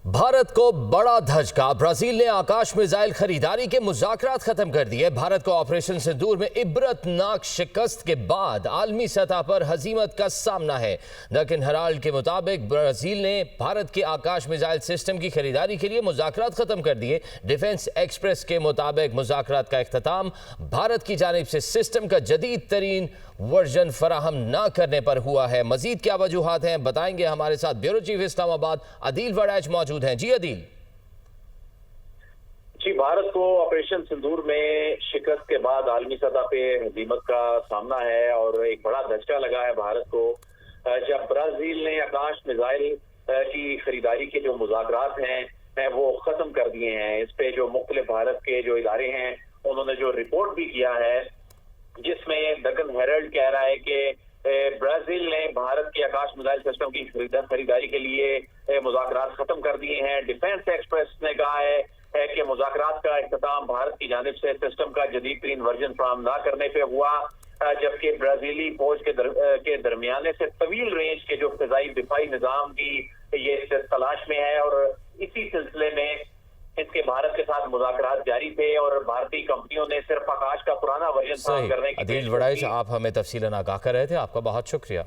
भारत को बड़ा धचका। ब्राजील ने आकाश मिसाइल खरीदारी के मुज़ाकरात खत्म कर दिए। भारत को ऑपरेशन सिंदूर में इबरतनाक शिकस्त के बाद आलमी सतह पर हजीमत का सामना है। डेक्कन हेराल्ड के मुताबिक ब्राजील ने भारत के आकाश मिसाइल सिस्टम की खरीदारी के लिए मुज़ाकरात खत्म कर दिए। डिफेंस एक्सप्रेस के मुताबिक मुज़ाकरात का इख्तिताम भारत की जानिब से सिस्टम का जदीद तरीन वर्जन फराहम न करने पर हुआ है। मजीद क्या वजूहात हैं बताएंगे हमारे साथ ब्यूरो चीफ इस्लामाबाद अदील वड़ैच मौजूद हैं। जी अदील। जी, भारत को ऑपरेशन सिंदूर में शिकस्त के बाद आलमी सतह पे हजीमत का सामना है और एक बड़ा धचका लगा है भारत को जब ब्राजील ने आकाश मिसाइल की खरीदारी के जो मुज़ाकरात हैं वो खत्म कर दिए हैं। इस पे जो मुख्तलिफ भारत के जो इदारे हैं उन्होंने जो रिपोर्ट भी किया है, जिसमें डेक्कन हेराल्ड कह रहा है कि ब्राजील ने भारत के आकाश मिसाइल सिस्टम की खरीदारी के लिए मुज़ाकरात खत्म कर दिए हैं। डिफेंस एक्सप्रेस ने कहा है कि मुज़ाकरात का इख्तिताम भारत की जानिब से सिस्टम का जदीद तरीन वर्जन फराहम न करने पे हुआ, जबकि ब्राजीली फौज के दरमियाने से तवील रेंज के जो फिजाई दिफाई निज़ाम की ये तलाश में है और इसी सिलसिले में इसके भारत के साथ मुज़ाकरात जारी थे और भारतीय कंपनियों ने सिर्फ आकाश का पुराना वर्जन अदील वड़ैच, आप हमें तफसीलन आगाह कर रहे थे, आपका बहुत शुक्रिया।